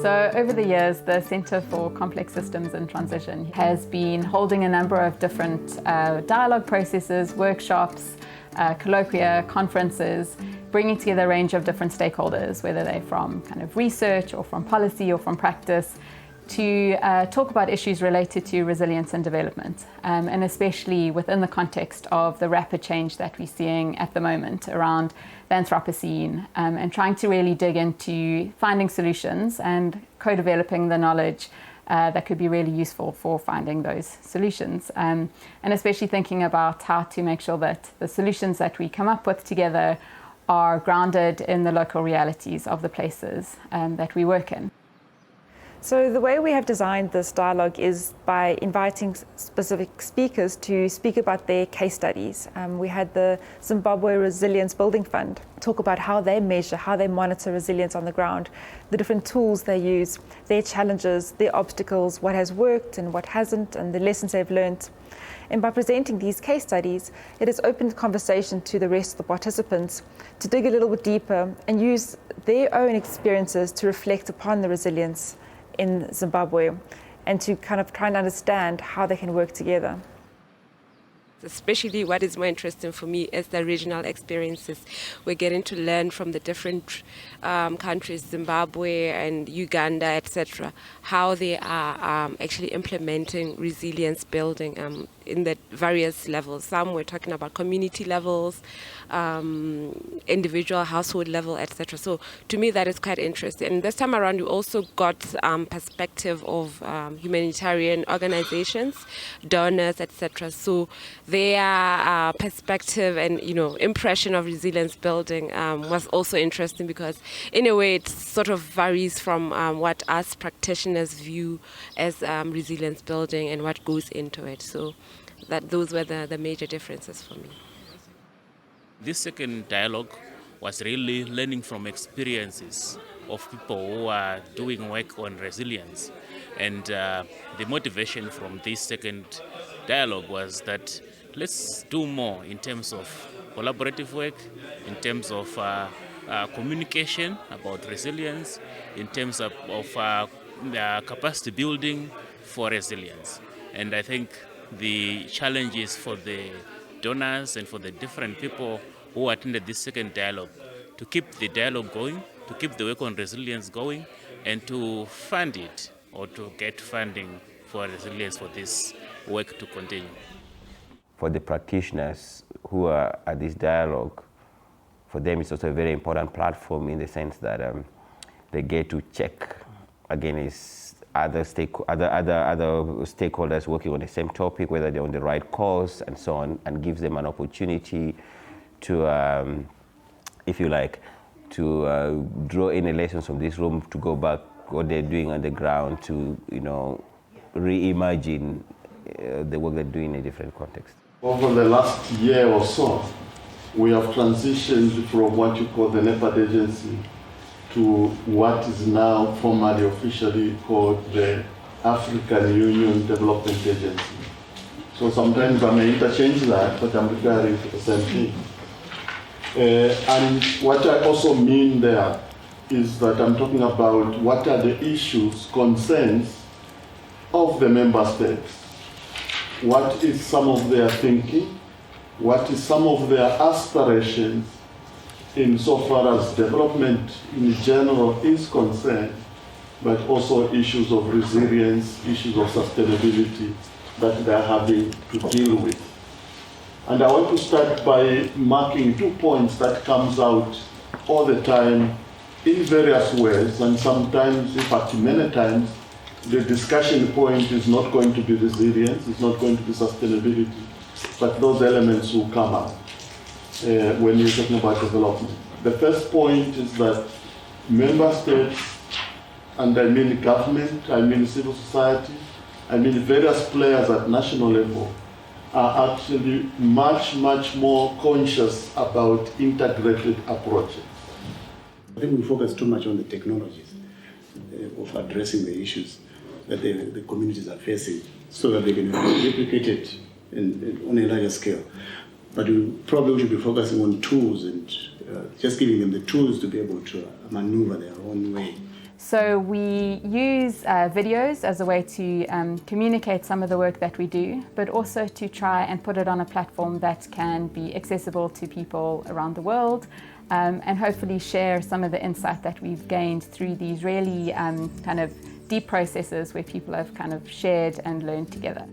So over the years, the Centre for Complex Systems and Transition has been holding a number of different dialogue processes, workshops, colloquia, conferences, bringing together a range of different stakeholders, whether they're from kind of research or from policy or from practice, to talk about issues related to resilience and development, and especially within the context of the rapid change that we're seeing at the moment around the Anthropocene, and trying to really dig into finding solutions and co-developing the knowledge that could be really useful for finding those solutions, and especially thinking about how to make sure that the solutions that we come up with together are grounded in the local realities of the places that we work in. So the way we have designed this dialogue is by inviting specific speakers to speak about their case studies. We had the Zimbabwe Resilience Building Fund talk about how they measure, how they monitor resilience on the ground, the different tools they use, their challenges, their obstacles, what has worked and what hasn't, and the lessons they've learned. And by presenting these case studies, it has opened conversation to the rest of the participants to dig a little bit deeper and use their own experiences to reflect upon the resilience in Zimbabwe and to kind of try and understand how they can work together. Especially what is more interesting for me is the regional experiences. We're getting to learn from the different countries, Zimbabwe and Uganda, etc., how they are actually implementing resilience building in the various levels. Some we're talking about community levels, individual household level, etc. So to me that is quite interesting. And this time around we also got perspective of humanitarian organizations, donors, etc. So their perspective and impression of resilience building was also interesting, because in a way it sort of varies from what us practitioners view as resilience building and what goes into it. So those were the major differences for me. This second dialogue was really learning from experiences of people who are doing work on resilience. And the motivation from this second dialogue was that let's do more in terms of collaborative work, in terms of communication about resilience, in terms of capacity building for resilience. And I think the challenges for the donors and for the different people who attended this second dialogue to keep the dialogue going, to keep the work on resilience going, and to fund it or to get funding for resilience for this work to continue. For the practitioners who are at this dialogue, for them it's also a very important platform in the sense that they get to check against other stakeholders working on the same topic, whether they're on the right course and so on, and gives them an opportunity to, if you like, to draw any lessons from this room, to go back what they're doing on the ground, to reimagine the work they're doing in a different context. Over the last year or so, we have transitioned from what you call the NEPAD agency to what is now formally officially called the African Union Development Agency. So sometimes I may interchange that, but I'm referring to the same thing. And what I also mean there is that I'm talking about what are the issues, concerns of the member states. What is some of their thinking? What is some of their aspirations insofar as development in general is concerned, but also issues of resilience, issues of sustainability that they're having to deal with. And I want to start by marking 2 points that comes out all the time in various ways, and sometimes, in fact many times, the discussion point is not going to be resilience, it's not going to be sustainability, but those elements will come up when you're talking about development. The first point is that member states, and I mean government, I mean civil society, I mean various players at national level, are actually much, much more conscious about integrated approaches. I think we focus too much on the technologies of addressing the issues that the communities are facing so that they can replicate it on a larger scale. But we probably should be focusing on tools and just giving them the tools to be able to maneuver their own way So we use videos as a way to communicate some of the work that we do, but also to try and put it on a platform that can be accessible to people around the world, and hopefully share some of the insight that we've gained through these really kind of deep processes where people have kind of shared and learned together.